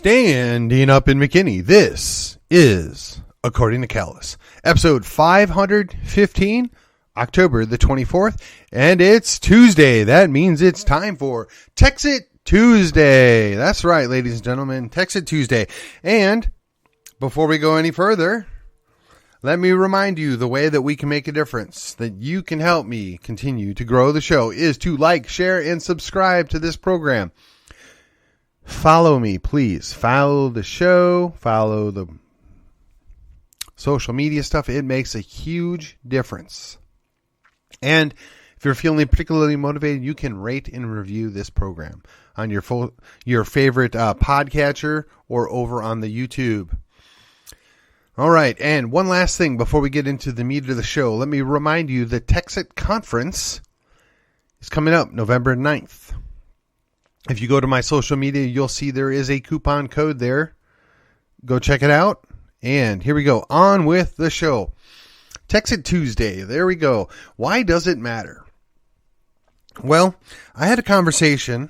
Standing up in McKinney, this is According to Callus, episode 515, October the 24th, and it's Tuesday. That means it's time for Texit Tuesday. That's right, ladies and gentlemen, Texit Tuesday. And before we go any further, let me remind you the way that we can make a difference, that you can help me continue to grow the show, is to like, share, and subscribe to this program. Follow me, please. Follow the show. Follow the social media stuff. It makes a huge difference. And if you're feeling particularly motivated, you can rate and review this program on your favorite podcatcher or over on the YouTube. All right, and one last thing before we get into the meat of the show. Let me remind you the Texit Conference is coming up November 9th. If you go to my social media, you'll see there is a coupon code there. Go check it out. And here we go. On with the show. Texit Tuesday. There we go. Why does it matter? Well, I had a conversation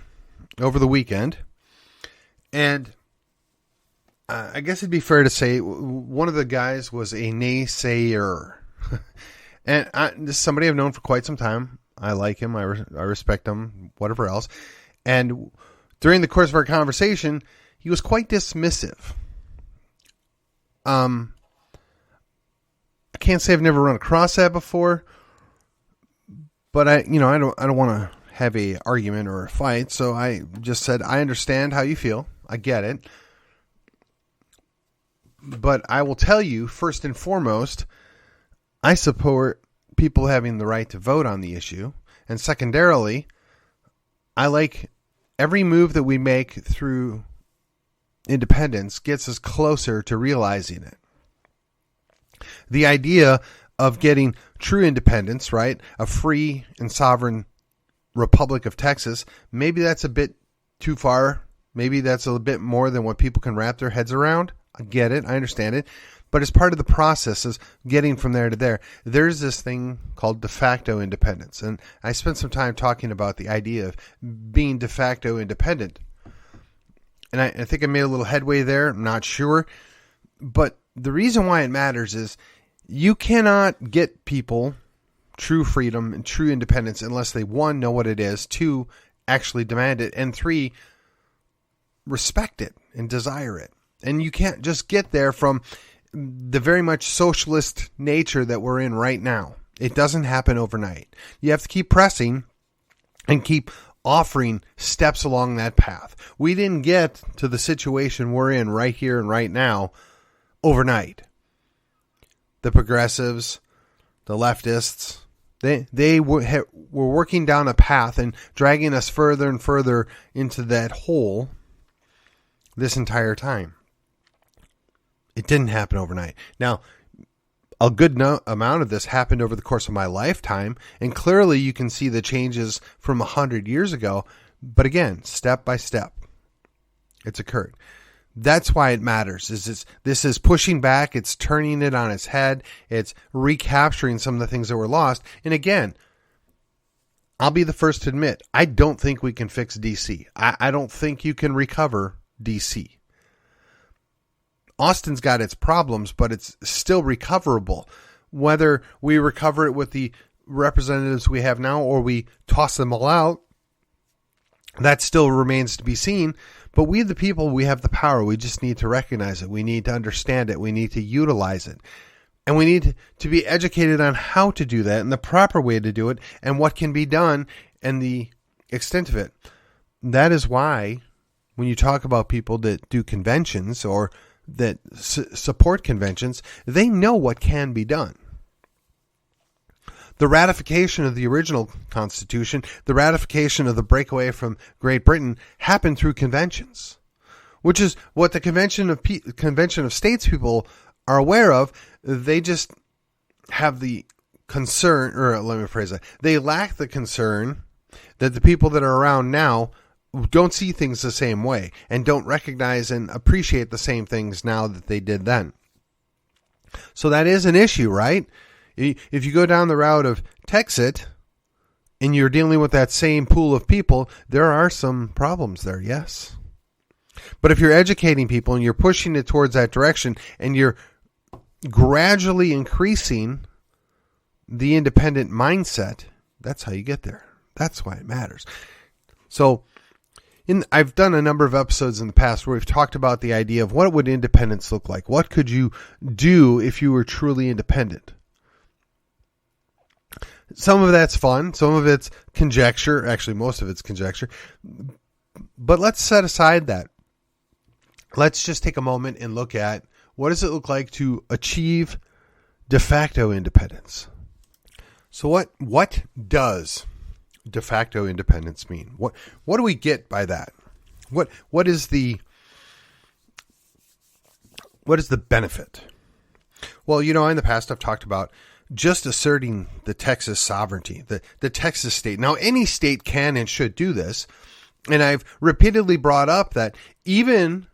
over the weekend. And I guess it'd be fair to say one of the guys was a naysayer. And this is somebody I've known for quite some time. I like him. I respect him. Whatever else. And during the course of our conversation, he was quite dismissive. I can't say I've never run across that before, but I don't want to have a argument or a fight. So I just said, I understand how you feel. I get it. But I will tell you, first and foremost, I support people having the right to vote on the issue. And secondarily, I like every move that we make through independence gets us closer to realizing it. The idea of getting true independence, right? A free and sovereign Republic of Texas, maybe that's a bit too far. Maybe that's a bit more than what people can wrap their heads around. I get it. I understand it. But as part of the process is getting from there to there, there's this thing called de facto independence. And I spent some time talking about the idea of being de facto independent. And I think I made a little headway there. I'm not sure. But the reason why it matters is you cannot get people true freedom and true independence unless they, one, know what it is, two, actually demand it, and three, respect it and desire it. And you can't just get there from the very much socialist nature that we're in right now. It doesn't happen overnight. You have to keep pressing and keep offering steps along that path. We didn't get to the situation we're in right here and right now overnight. The progressives, the leftists, they were working down a path and dragging us further and further into that hole this entire time. It didn't happen overnight. Now, a good amount of this happened over the course of my lifetime, and clearly you can see the changes from 100 years ago. But again, step by step, it's occurred. That's why it matters. This is pushing back. It's turning it on its head. It's recapturing some of the things that were lost. And again, I'll be the first to admit, I don't think we can fix DC. I don't think you can recover DC. Austin's got its problems, but it's still recoverable. Whether we recover it with the representatives we have now or we toss them all out, that still remains to be seen. But we, the people, we have the power. We just need to recognize it. We need to understand it. We need to utilize it. And we need to be educated on how to do that and the proper way to do it and what can be done and the extent of it. That is why when you talk about people that do conventions or that support conventions, they know what can be done. The ratification of the original Constitution, the ratification of the breakaway from Great Britain happened through conventions, which is what the Convention of States people are aware of. They just have the concern, or let me phrase that, they lack the concern that the people that are around now don't see things the same way and don't recognize and appreciate the same things now that they did then. So that is an issue, right? If you go down the route of Texit and you're dealing with that same pool of people, there are some problems there, yes. But if you're educating people and you're pushing it towards that direction and you're gradually increasing the independent mindset, that's how you get there. That's why it matters. So I've done a number of episodes in the past where we've talked about the idea of what would independence look like? What could you do if you were truly independent? Some of that's fun. Some of it's conjecture. Actually, most of it's conjecture. But let's set aside that. Let's just take a moment and look at what does it look like to achieve de facto independence. So what does de facto independence mean? What do we get by that? What is the benefit? Well, in the past I've talked about just asserting the Texas sovereignty, the Texas state. Now, any state can and should do this. And I've repeatedly brought up that even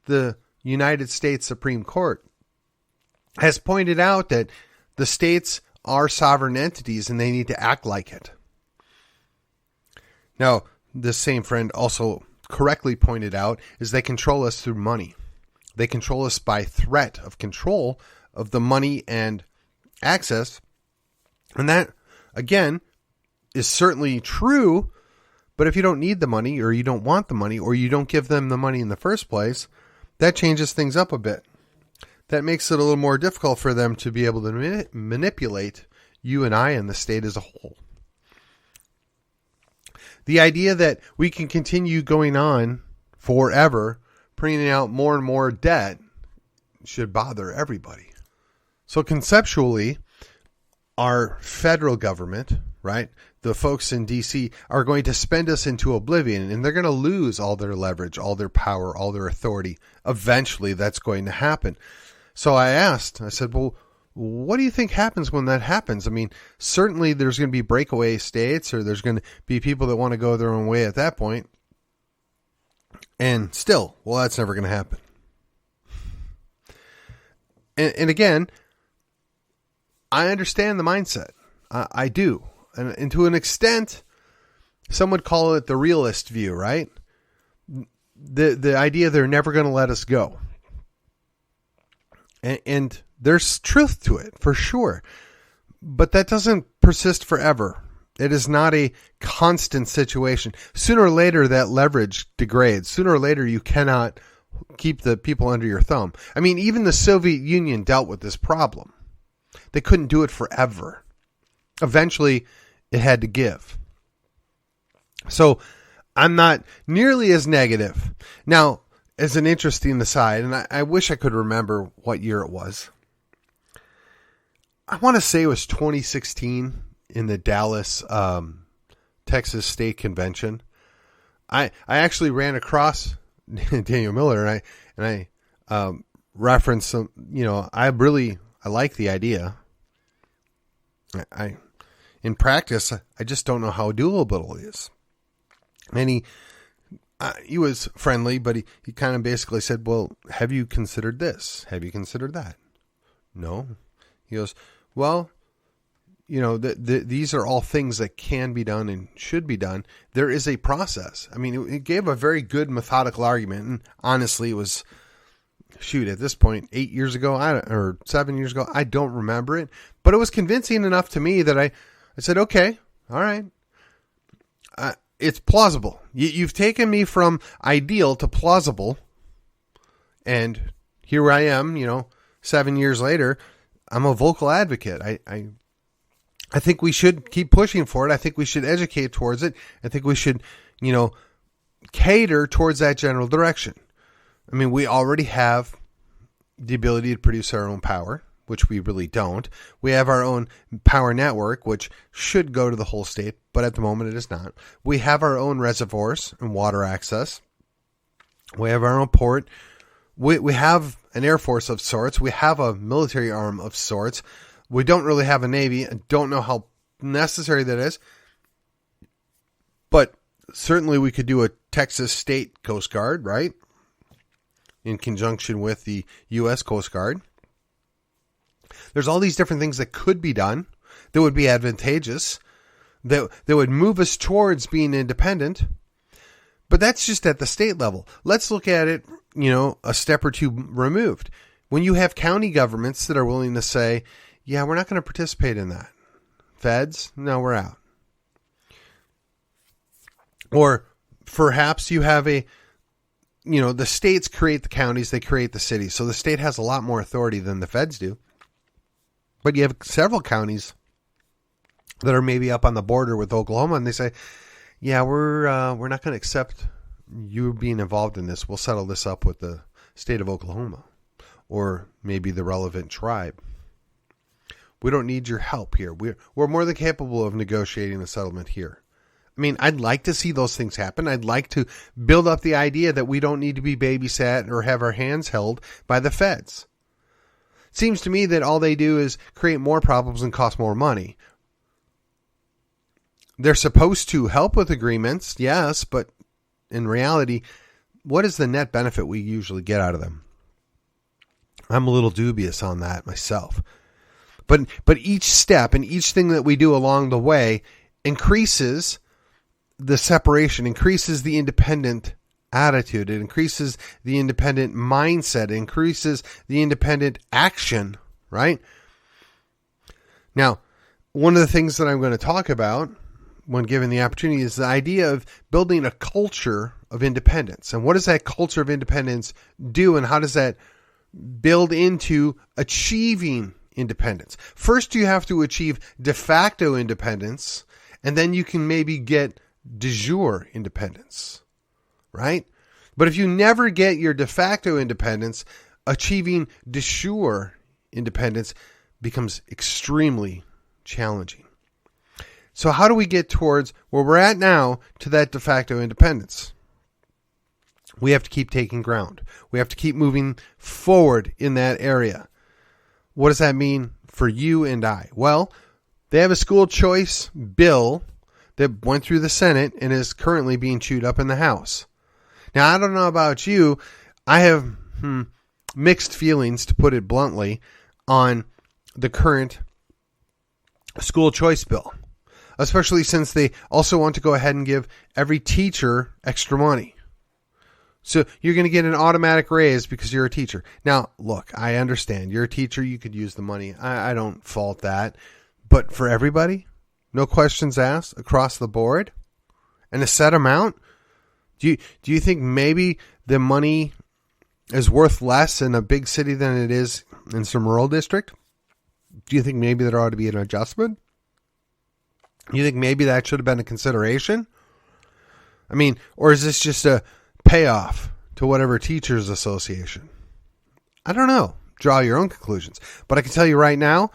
the United States Supreme Court has pointed out that the states are sovereign entities and they need to act like it. Now, this same friend also correctly pointed out is they control us through money. They control us by threat of control of the money and access. And that, again, is certainly true. But if you don't need the money or you don't want the money or you don't give them the money in the first place, that changes things up a bit. That makes it a little more difficult for them to be able to manipulate you and I and the state as a whole. The idea that we can continue going on forever, printing out more and more debt should bother everybody. So conceptually, our federal government, right, the folks in D.C. are going to spend us into oblivion, and they're going to lose all their leverage, all their power, all their authority. Eventually, that's going to happen. So I said, well, what do you think happens when that happens? I mean, certainly there's going to be breakaway states, or there's going to be people that want to go their own way at that point. And still, well, that's never going to happen. And again, I understand the mindset. I do. And to an extent, some would call it the realist view, right? The idea they're never going to let us go. And there's truth to it, for sure. But that doesn't persist forever. It is not a constant situation. Sooner or later, that leverage degrades. Sooner or later, you cannot keep the people under your thumb. I mean, even the Soviet Union dealt with this problem. They couldn't do it forever. Eventually, it had to give. So I'm not nearly as negative. Now, as an interesting aside, and I wish I could remember what year it was. I want to say it was 2016 in the Dallas, Texas State Convention. I actually ran across Daniel Miller, and I referenced some. I like the idea. In practice, I just don't know how doable it is. And he was friendly, but he kind of basically said, well, have you considered this? Have you considered that? No. He goes, well, these are all things that can be done and should be done. There is a process. I mean, it gave a very good methodical argument. And honestly, it was, at this point, 8 years ago, or 7 years ago, I don't remember it. But it was convincing enough to me that I said, okay, all right. It's plausible. You've taken me from ideal to plausible. And here I am, 7 years later, I'm a vocal advocate. I think we should keep pushing for it. I think we should educate towards it. I think we should, cater towards that general direction. I mean, we already have the ability to produce our own power, which we really don't. We have our own power network, which should go to the whole state, but at the moment it is not. We have our own reservoirs and water access. We have our own port. We have an air force of sorts. We have a military arm of sorts. We don't really have a navy. I don't know how necessary that is. But certainly we could do a Texas State Coast Guard, right? In conjunction with the U.S. Coast Guard. There's all these different things that could be done that would be advantageous, that would move us towards being independent. But that's just at the state level. Let's look at it, a step or two removed. When you have county governments that are willing to say, yeah, we're not going to participate in that. Feds, no, we're out. Or perhaps you have the states create the counties, they create the cities. So the state has a lot more authority than the feds do. But you have several counties that are maybe up on the border with Oklahoma, and they say, yeah, we're not going to accept you being involved in this. We'll settle this up with the state of Oklahoma or maybe the relevant tribe. We don't need your help here. We're more than capable of negotiating a settlement here. I mean, I'd like to see those things happen. I'd like to build up the idea that we don't need to be babysat or have our hands held by the feds. Seems to me that all they do is create more problems and cost more money. They're supposed to help with agreements, yes, but in reality, what is the net benefit we usually get out of them? I'm a little dubious on that myself. But each step and each thing that we do along the way increases the separation, increases the independent attitude, it increases the independent mindset, it increases the independent action, right? Now, one of the things that I'm going to talk about when given the opportunity is the idea of building a culture of independence. And what does that culture of independence do, and how does that build into achieving independence? First, you have to achieve de facto independence, and then you can maybe get de jure independence, right? But if you never get your de facto independence, achieving de jure independence becomes extremely challenging. So how do we get towards where we're at now to that de facto independence? We have to keep taking ground. We have to keep moving forward in that area. What does that mean for you and I? Well, they have a school choice bill that went through the Senate and is currently being chewed up in the House. Now, I don't know about you. I have mixed feelings, to put it bluntly, on the current school choice bill, especially since they also want to go ahead and give every teacher extra money. So you're going to get an automatic raise because you're a teacher. Now, look, I understand. You're a teacher. You could use the money. I don't fault that. But for everybody, no questions asked, across the board, and a set amount, do you think maybe the money is worth less in a big city than it is in some rural district? Do you think maybe there ought to be an adjustment? You think maybe that should have been a consideration? I mean, or is this just a payoff to whatever teachers association? I don't know. Draw your own conclusions. But I can tell you right now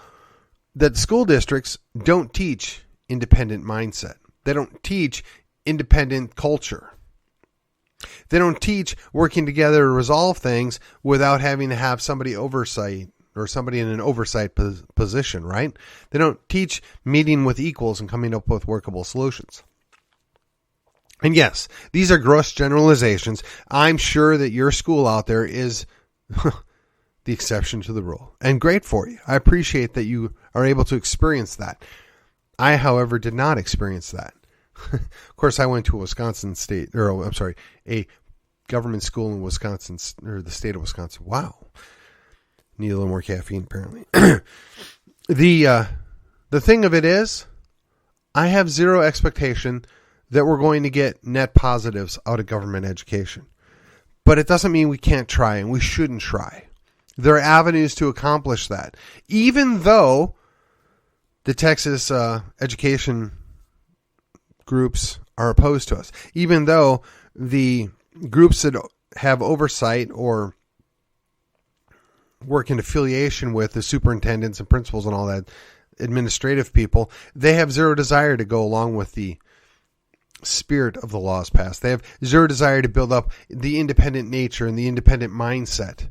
that school districts don't teach independent mindset. They don't teach independent culture. They don't teach working together to resolve things without having to have somebody oversight or somebody in an oversight position, right? They don't teach meeting with equals and coming up with workable solutions. And yes, these are gross generalizations. I'm sure that your school out there is the exception to the rule. And great for you. I appreciate that you are able to experience that. I, however, did not experience that. Of course, I went to a government school in Wisconsin, or the state of Wisconsin. Wow. Need a little more caffeine, apparently. The thing of it is, I have zero expectation that we're going to get net positives out of government education. But it doesn't mean we can't try, and we shouldn't try. There are avenues to accomplish that. Even though the Texas education groups are opposed to us. Even though the groups that have oversight or work in affiliation with the superintendents and principals and all that administrative people, they have zero desire to go along with the spirit of the laws passed. They have zero desire to build up the independent nature and the independent mindset.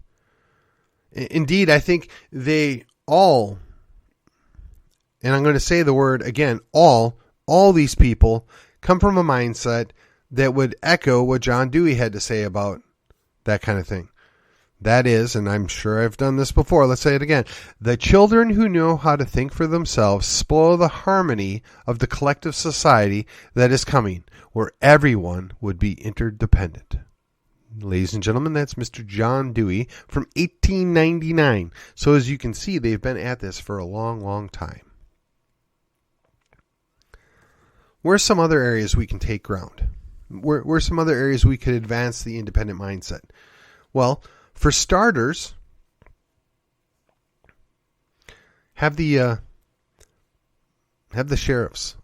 Indeed, I think they all, and I'm going to say the word again, all these people come from a mindset that would echo what John Dewey had to say about that kind of thing. That is, and I'm sure I've done this before, let's say it again. The children who know how to think for themselves spoil the harmony of the collective society that is coming, where everyone would be interdependent. Ladies and gentlemen, that's Mr. John Dewey from 1899. So as you can see, they've been at this for a long, long time. Where are some other areas we can take ground? Where are some other areas we could advance the independent mindset? Well, for starters, have the sheriffs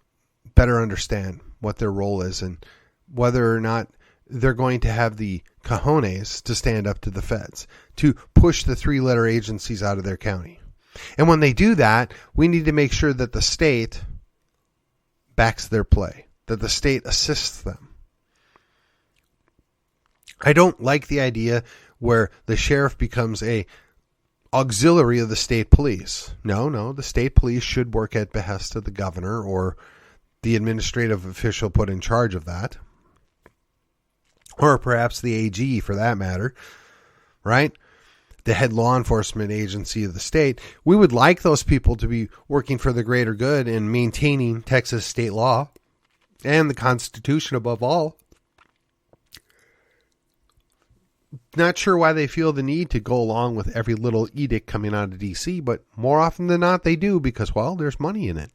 better understand what their role is and whether or not they're going to have the cojones to stand up to the feds, to push the three-letter agencies out of their county. And when they do that, we need to make sure that the state backs their play, that the state assists them. I don't like the idea where the sheriff becomes a auxiliary of the state police. No, the state police should work at behest of the governor or the administrative official put in charge of that. Or perhaps the AG for that matter, right? The head law enforcement agency of the state. We would like those people to be working for the greater good and maintaining Texas state law and the Constitution above all. Not sure why they feel the need to go along with every little edict coming out of D.C., but more often than not they do because, well, there's money in it.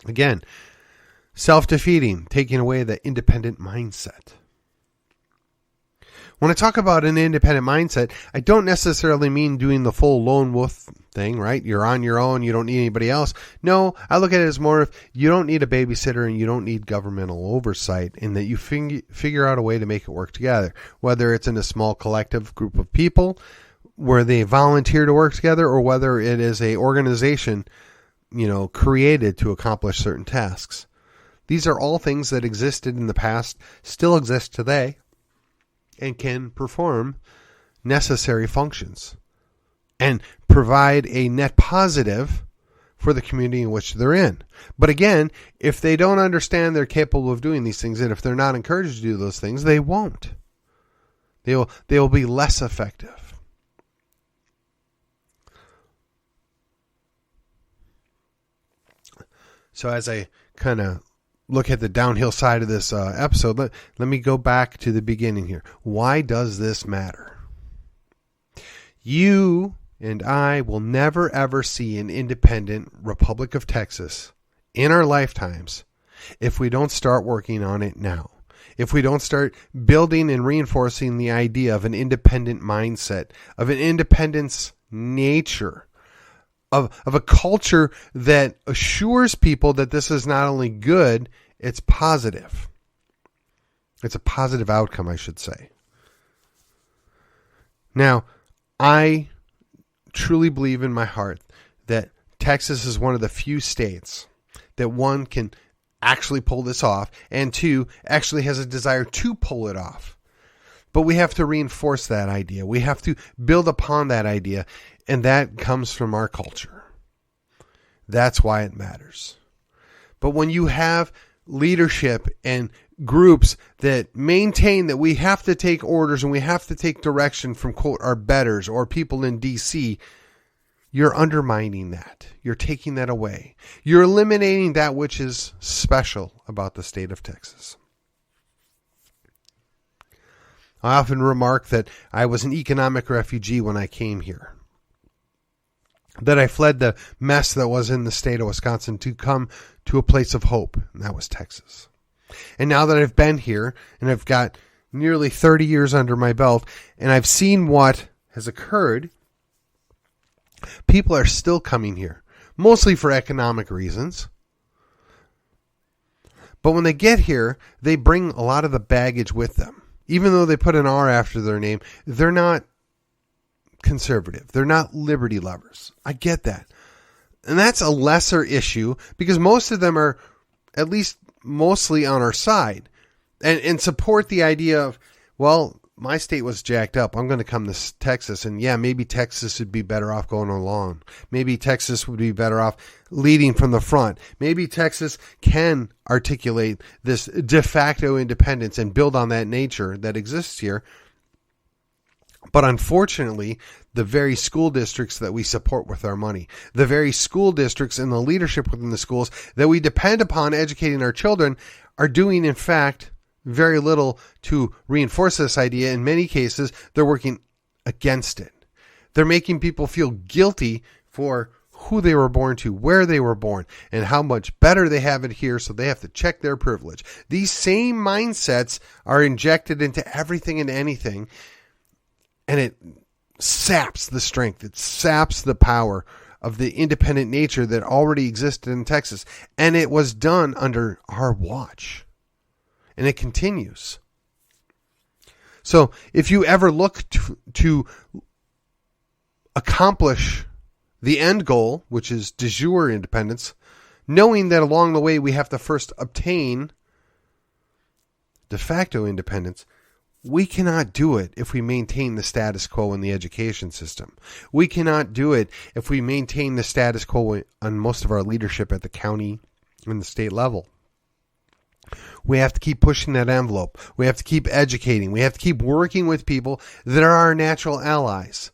Again, self-defeating, taking away the independent mindset. When I talk about an independent mindset, I don't necessarily mean doing the full lone wolf thing, right? You're on your own, you don't need anybody else. No, I look at it as more of you don't need a babysitter and you don't need governmental oversight, in that you figure out a way to make it work together. Whether it's in a small collective group of people where they volunteer to work together, or whether it is a organization, created to accomplish certain tasks. These are all things that existed in the past, still exist today, and can perform necessary functions and provide a net positive for the community in which they're in. But again, if they don't understand they're capable of doing these things, and if they're not encouraged to do those things, they won't. They will be less effective. So as I kind of look at the downhill side of this episode, let me go back to the beginning here. Why does this matter? You and I will never ever see an independent Republic of Texas in our lifetimes if we don't start working on it now. If we don't start building and reinforcing the idea of an independent mindset, of an independence nature, of a culture that assures people that this is not only good, it's positive. It's a positive outcome, I should say. Now, I truly believe in my heart that Texas is one of the few states that, one, can actually pull this off, and two, actually has a desire to pull it off. But we have to reinforce that idea. We have to build upon that idea, and that comes from our culture. That's why it matters. But when you have leadership and groups that maintain that we have to take orders and we have to take direction from, quote, our betters or people in D.C., you're undermining that. You're taking that away. You're eliminating that which is special about the state of Texas. I often remark that I was an economic refugee when I came here, that I fled the mess that was in the state of Wisconsin to come to a place of hope, and that was Texas. And now that I've been here, and I've got nearly 30 years under my belt, and I've seen what has occurred, people are still coming here, mostly for economic reasons. But when they get here, they bring a lot of the baggage with them. Even though they put an R after their name, they're not conservative. They're not liberty lovers. I get that. And that's a lesser issue because most of them are at least mostly on our side and support the idea of, well, my state was jacked up. I'm going to come to Texas. And yeah, maybe Texas would be better off going along. Maybe Texas would be better off leading from the front. Maybe Texas can articulate this de facto independence and build on that nature that exists here. But unfortunately, the very school districts that we support with our money, the very school districts and the leadership within the schools that we depend upon educating our children are doing, in fact, very little to reinforce this idea. In many cases, they're working against it. They're making people feel guilty for who they were born to, where they were born, and how much better they have it here, so they have to check their privilege. These same mindsets are injected into everything and anything, and it saps the strength, it saps the power of the independent nature that already existed in Texas. And it was done under our watch. And it continues. So if you ever look to accomplish the end goal, which is de jure independence, knowing that along the way we have to first obtain de facto independence, we cannot do it if we maintain the status quo in the education system. We cannot do it if we maintain the status quo on most of our leadership at the county and the state level. We have to keep pushing that envelope. We have to keep educating. We have to keep working with people that are our natural allies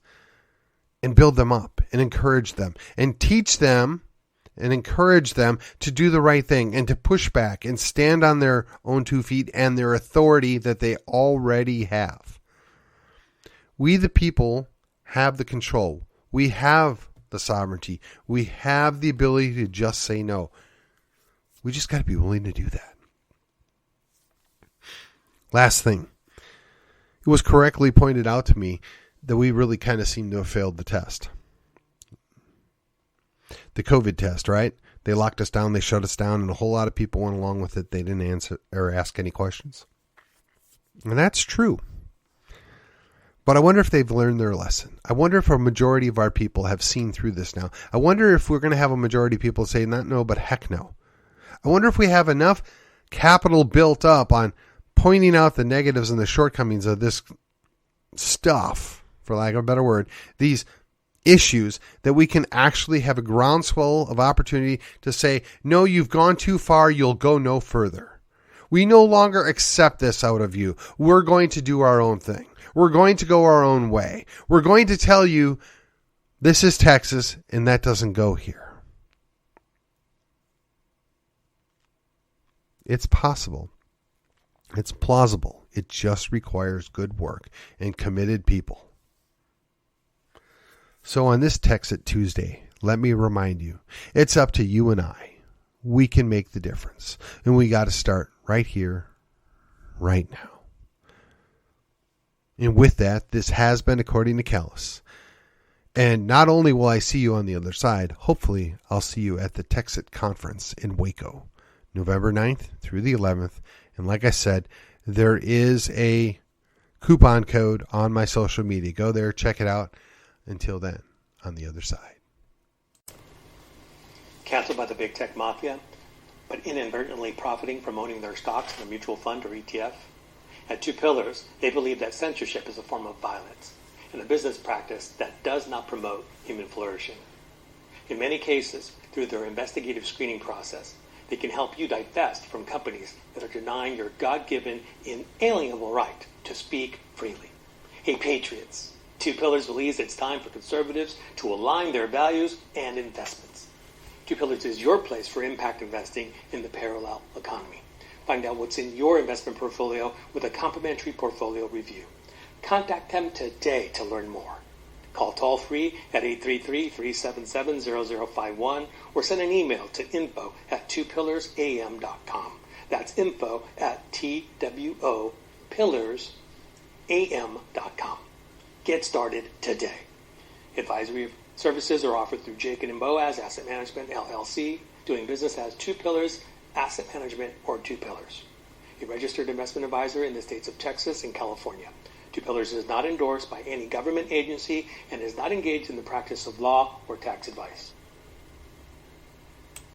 and build them up and encourage them and teach them and encourage them to do the right thing and to push back and stand on their own 2 feet and their authority that they already have. We, the people, have the control. We have the sovereignty. We have the ability to just say no. We just got to be willing to do that. Last thing. It was correctly pointed out to me that we really kind of seem to have failed the test. The COVID test, right? They locked us down, they shut us down, and a whole lot of people went along with it. They didn't answer or ask any questions. And that's true. But I wonder if they've learned their lesson. I wonder if a majority of our people have seen through this now. I wonder if we're going to have a majority of people say not no, but heck no. I wonder if we have enough capital built up on pointing out the negatives and the shortcomings of this stuff, for lack of a better word, these issues, that we can actually have a groundswell of opportunity to say, no, you've gone too far, you'll go no further. We no longer accept this out of you. We're going to do our own thing. We're going to go our own way. We're going to tell you this is Texas and that doesn't go here. It's possible. It's plausible. It just requires good work and committed people. So on this Texit Tuesday, let me remind you, it's up to you and I. We can make the difference. And we got to start right here, right now. And with that, this has been According to Callus. And not only will I see you on the other side, hopefully I'll see you at the Texit Conference in Waco, November 9th through the 11th. And like I said, there is a coupon code on my social media. Go there, check it out. Until then, on the other side. Canceled by the big tech mafia, but inadvertently profiting from owning their stocks in a mutual fund or ETF? At Two Pillars, they believe that censorship is a form of violence and a business practice that does not promote human flourishing. In many cases, through their investigative screening process, they can help you divest from companies that are denying your God-given, inalienable right to speak freely. Hey, Patriots! Two Pillars believes it's time for conservatives to align their values and investments. Two Pillars is your place for impact investing in the parallel economy. Find out what's in your investment portfolio with a complimentary portfolio review. Contact them today to learn more. Call toll-free at 833-377-0051 or send an email to info@twopillarsam.com. That's info@twopillarsam.com. Get started today. Advisory services are offered through Jake & Boaz Asset Management, LLC, doing business as Two Pillars Asset Management or Two Pillars, a registered investment advisor in the states of Texas and California. Two Pillars is not endorsed by any government agency and is not engaged in the practice of law or tax advice.